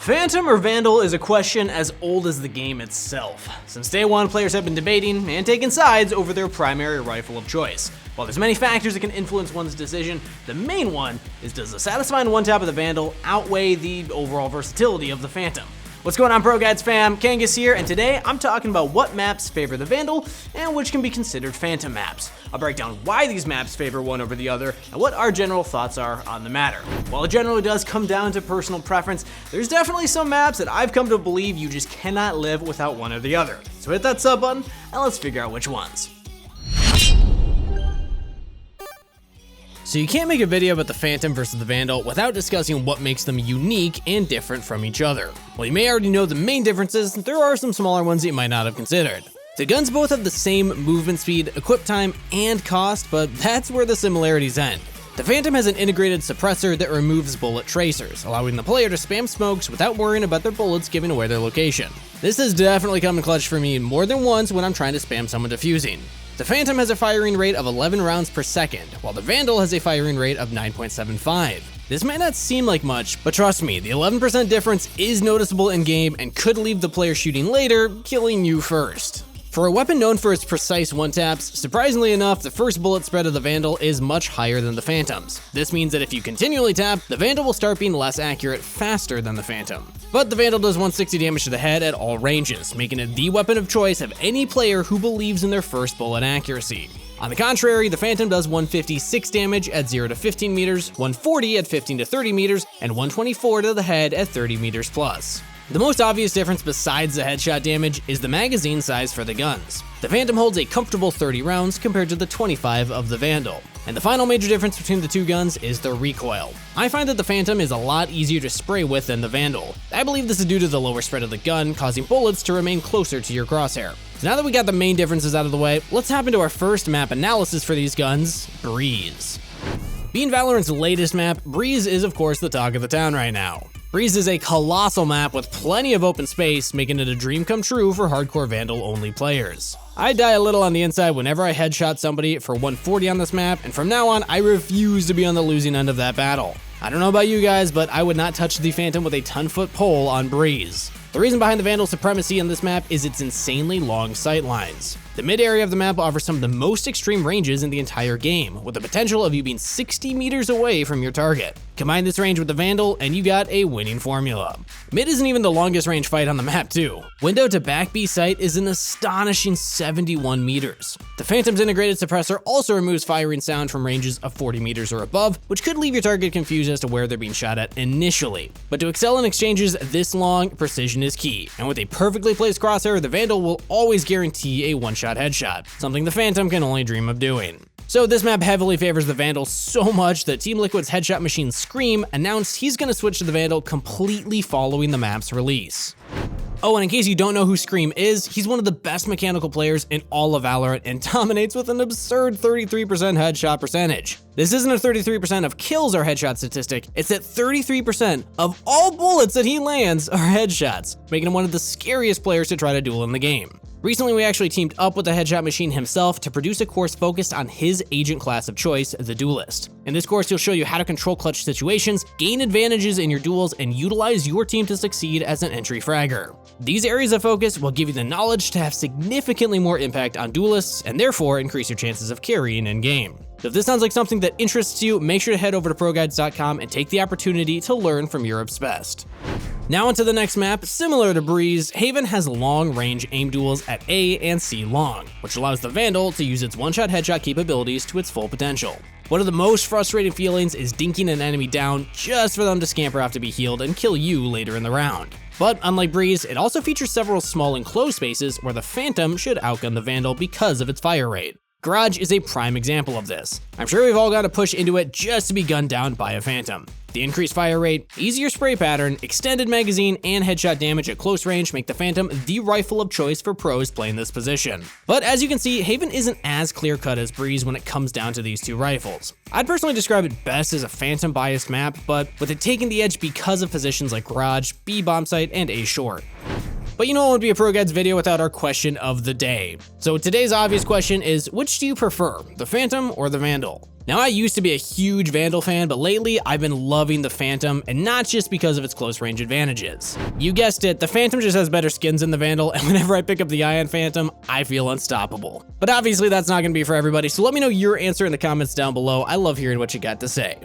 Phantom or Vandal is a question as old as the game itself. Since day one, players have been debating and taking sides over their primary rifle of choice. While there's many factors that can influence one's decision, the main one is, does the satisfying one tap of the Vandal outweigh the overall versatility of the Phantom? What's going on, ProGuides fam? Kangas here, and today I'm talking about what maps favor the Vandal and which can be considered Phantom maps. I'll break down why these maps favor one over the other and what our general thoughts are on the matter. While it generally does come down to personal preference, there's definitely some maps that I've come to believe you just cannot live without one or the other. So hit that sub button and let's figure out which ones. So you can't make a video about the Phantom versus the Vandal without discussing what makes them unique and different from each other. While you may already know the main differences, there are some smaller ones that you might not have considered. The guns both have the same movement speed, equip time, and cost, but that's where the similarities end. The Phantom has an integrated suppressor that removes bullet tracers, allowing the player to spam smokes without worrying about their bullets giving away their location. This has definitely come in clutch for me more than once when I'm trying to spam someone defusing. The Phantom has a firing rate of 11 rounds per second, while the Vandal has a firing rate of 9.75. This might not seem like much, but trust me, the 11% difference is noticeable in game and could leave the player shooting later, killing you first. For a weapon known for its precise one-taps, surprisingly enough, the first bullet spread of the Vandal is much higher than the Phantom's. This means that if you continually tap, the Vandal will start being less accurate faster than the Phantom. But the Vandal does 160 damage to the head at all ranges, making it the weapon of choice of any player who believes in their first bullet accuracy. On the contrary, the Phantom does 156 damage at 0 to 15 meters, 140 at 15 to 30 meters, and 124 to the head at 30 meters plus. The most obvious difference besides the headshot damage is the magazine size for the guns. The Phantom holds a comfortable 30 rounds compared to the 25 of the Vandal. And the final major difference between the two guns is the recoil. I find that the Phantom is a lot easier to spray with than the Vandal. I believe this is due to the lower spread of the gun, causing bullets to remain closer to your crosshair. So now that we got the main differences out of the way, let's hop into our first map analysis for these guns, Breeze. Being Valorant's latest map, Breeze is of course the talk of the town right now. Breeze is a colossal map with plenty of open space, making it a dream come true for hardcore Vandal only players. I die a little on the inside whenever I headshot somebody for 140 on this map, and from now on I refuse to be on the losing end of that battle. I don't know about you guys, but I would not touch the Phantom with a 10-foot pole on Breeze. The reason behind the Vandal's supremacy on this map is its insanely long sight lines. The mid area of the map offers some of the most extreme ranges in the entire game, with the potential of you being 60 meters away from your target. Combine this range with the Vandal, and you got a winning formula. Mid isn't even the longest range fight on the map too. Window to back B sight is an astonishing 71 meters. The Phantom's integrated suppressor also removes firing sound from ranges of 40 meters or above, which could leave your target confused as to where they're being shot at initially. But to excel in exchanges this long, precision is key, and with a perfectly placed crosshair, the Vandal will always guarantee a one-shot headshot, something the Phantom can only dream of doing. So this map heavily favors the Vandal so much that Team Liquid's headshot machine Scream announced he's gonna switch to the Vandal completely following the map's release. Oh, and in case you don't know who Scream is, he's one of the best mechanical players in all of Valorant and dominates with an absurd 33% headshot percentage. This isn't a 33% of kills or headshot statistic, it's that 33% of all bullets that he lands are headshots, making him one of the scariest players to try to duel in the game. Recently, we actually teamed up with the headshot machine himself to produce a course focused on his agent class of choice, the Duelist. In this course, he'll show you how to control clutch situations, gain advantages in your duels, and utilize your team to succeed as an entry fragger. These areas of focus will give you the knowledge to have significantly more impact on duelists, and therefore increase your chances of carrying in game. So if this sounds like something that interests you, make sure to head over to ProGuides.com and take the opportunity to learn from Europe's best. Now onto the next map. Similar to Breeze, Haven has long-range aim duels at A and C long, which allows the Vandal to use its one-shot headshot capabilities to its full potential. One of the most frustrating feelings is dinking an enemy down just for them to scamper off to be healed and kill you later in the round. But unlike Breeze, it also features several small enclosed spaces where the Phantom should outgun the Vandal because of its fire rate. Garage is a prime example of this. I'm sure we've all got to push into it just to be gunned down by a Phantom. The increased fire rate, easier spray pattern, extended magazine, and headshot damage at close range make the Phantom the rifle of choice for pros playing this position. But as you can see, Haven isn't as clear-cut as Breeze when it comes down to these two rifles. I'd personally describe it best as a Phantom-biased map, but with it taking the edge because of positions like Garage, B bomb site, and A short. But you know it would be a ProGuides video without our question of the day. So today's obvious question is, which do you prefer, the Phantom or the Vandal? Now, I used to be a huge Vandal fan, but lately I've been loving the Phantom, and not just because of its close range advantages. You guessed it, the Phantom just has better skins than the Vandal, and whenever I pick up the Ion Phantom, I feel unstoppable. But obviously that's not gonna be for everybody, so let me know your answer in the comments down below. I love hearing what you got to say.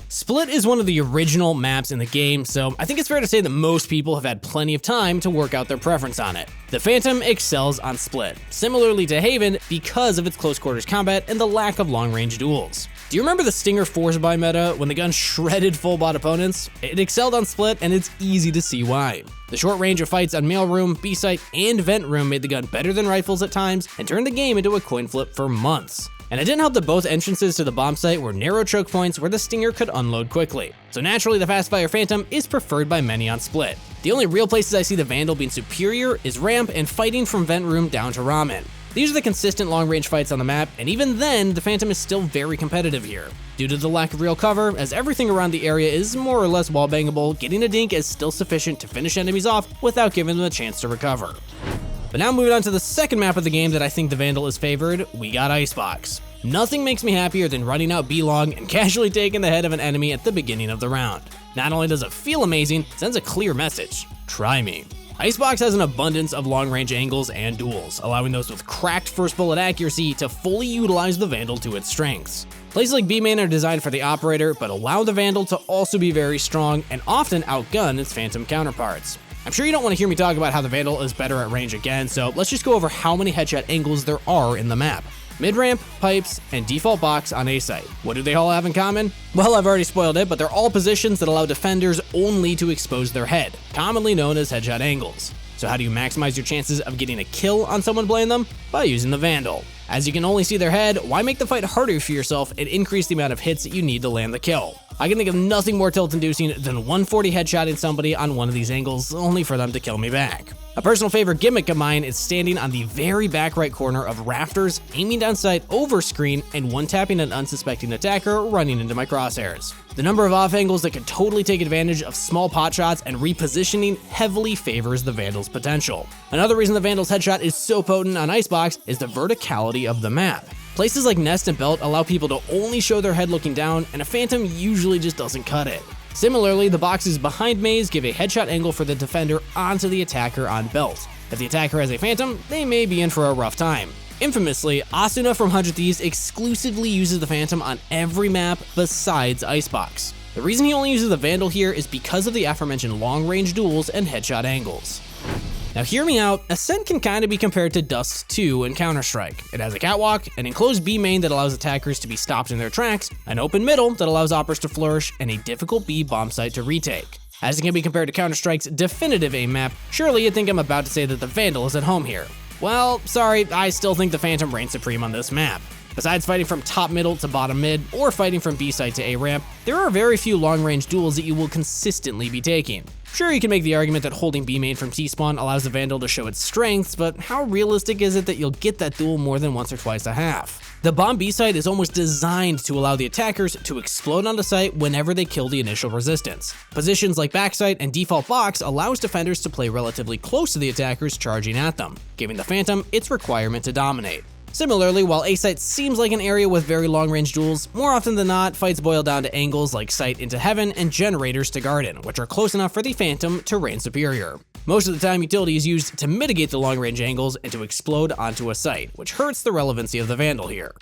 Split is one of the original maps in the game, so I think it's fair to say that most people have had plenty of time to work out their preference on it. The Phantom excels on Split, similarly to Haven because of its close quarters combat and the lack of long-range duels. Do you remember the Stinger force buy meta when the gun shredded full bot opponents? It excelled on Split, and it's easy to see why. The short range of fights on Mailroom, B-Site, and Vent Room made the gun better than rifles at times and turned the game into a coin flip for months. And it didn't help that both entrances to the bomb site were narrow choke points where the Stinger could unload quickly. So naturally, the fast-fire Phantom is preferred by many on Split. The only real places I see the Vandal being superior is ramp and fighting from Vent Room down to Ramen. These are the consistent long-range fights on the map, and even then, the Phantom is still very competitive here. Due to the lack of real cover, as everything around the area is more or less wall-bangable, getting a dink is still sufficient to finish enemies off without giving them a chance to recover. But now moving on to the second map of the game that I think the Vandal is favored, we got Icebox. Nothing makes me happier than running out B-Long and casually taking the head of an enemy at the beginning of the round. Not only does it feel amazing, it sends a clear message: try me. Icebox has an abundance of long-range angles and duels, allowing those with cracked first bullet accuracy to fully utilize the Vandal to its strengths. Places like B-Main are designed for the operator, but allow the Vandal to also be very strong and often outgun its Phantom counterparts. I'm sure you don't want to hear me talk about how the Vandal is better at range again, so let's just go over how many headshot angles there are in the map. Mid-ramp, pipes, and default box on A site. What do they all have in common? Well, I've already spoiled it, but they're all positions that allow defenders only to expose their head, commonly known as headshot angles. So how do you maximize your chances of getting a kill on someone playing them? By using the Vandal. As you can only see their head, why make the fight harder for yourself and increase the amount of hits that you need to land the kill? I can think of nothing more tilt-inducing than 140 headshotting somebody on one of these angles, only for them to kill me back. A personal favorite gimmick of mine is standing on the very back right corner of rafters, aiming down sight over screen, and one-tapping an unsuspecting attacker running into my crosshairs. The number of off angles that can totally take advantage of small pot shots and repositioning heavily favors the Vandal's potential. Another reason the Vandal's headshot is so potent on Icebox is the verticality of the map. Places like Nest and Belt allow people to only show their head looking down, and a Phantom usually just doesn't cut it. Similarly, the boxes behind Maze give a headshot angle for the defender onto the attacker on Belt. If the attacker has a Phantom, they may be in for a rough time. Infamously, Asuna from 100 Thieves exclusively uses the Phantom on every map besides Icebox. The reason he only uses the Vandal here is because of the aforementioned long-range duels and headshot angles. Now hear me out, Ascent can kind of be compared to Dust 2 in Counter-Strike. It has a catwalk, an enclosed B main that allows attackers to be stopped in their tracks, an open middle that allows operators to flourish, and a difficult B bomb site to retake. As it can be compared to Counter-Strike's definitive aim map, surely you'd think I'm about to say that the Vandal is at home here. Well, sorry, I still think the Phantom reigns supreme on this map. Besides fighting from top middle to bottom mid, or fighting from B site to A ramp, there are very few long-range duels that you will consistently be taking. Sure, you can make the argument that holding B main from T-spawn allows the Vandal to show its strengths, but how realistic is it that you'll get that duel more than once or twice a half? The bomb B site is almost designed to allow the attackers to explode on the site whenever they kill the initial resistance. Positions like backsite and default box allows defenders to play relatively close to the attackers charging at them, giving the Phantom its requirement to dominate. Similarly, while A site seems like an area with very long-range duels, more often than not, fights boil down to angles like sight into heaven and generators to garden, which are close enough for the Phantom to reign superior. Most of the time, utility is used to mitigate the long-range angles and to explode onto a site, which hurts the relevancy of the Vandal here.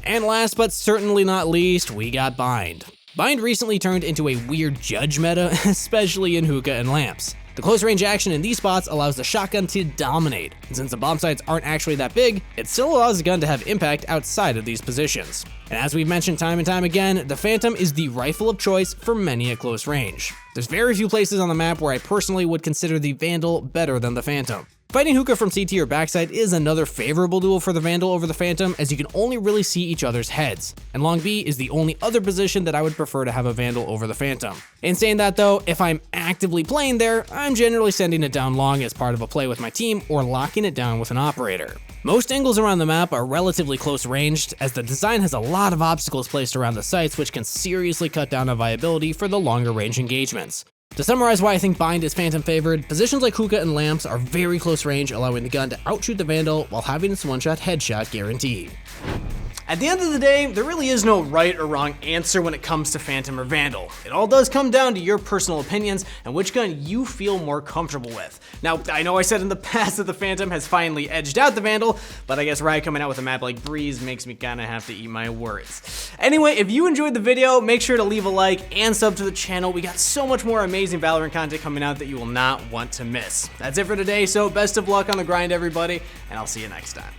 And last but certainly not least, we got Bind. Bind recently turned into a weird judge meta, especially in hookah and lamps. The close range action in these spots allows the shotgun to dominate, and since the bomb sites aren't actually that big, it still allows the gun to have impact outside of these positions. And as we've mentioned time and time again, the Phantom is the rifle of choice for many at close range. There's very few places on the map where I personally would consider the Vandal better than the Phantom. Fighting hookah from CT or backside is another favorable duel for the Vandal over the Phantom, as you can only really see each other's heads, and long B is the only other position that I would prefer to have a Vandal over the Phantom. In saying that though, if I'm actively playing there, I'm generally sending it down long as part of a play with my team or locking it down with an operator. Most angles around the map are relatively close ranged, as the design has a lot of obstacles placed around the sites which can seriously cut down on viability for the longer range engagements. To summarize why I think Bind is Phantom favored, positions like hookah and lamps are very close range, allowing the gun to outshoot the Vandal while having its one-shot headshot guaranteed. At the end of the day, there really is no right or wrong answer when it comes to Phantom or Vandal. It all does come down to your personal opinions and which gun you feel more comfortable with. Now, I know I said in the past that the Phantom has finally edged out the Vandal, but I guess Riot coming out with a map like Breeze makes me kinda have to eat my words. Anyway, if you enjoyed the video, make sure to leave a like and sub to the channel. We got so much more amazing Valorant content coming out that you will not want to miss. That's it for today, so best of luck on the grind, everybody, and I'll see you next time.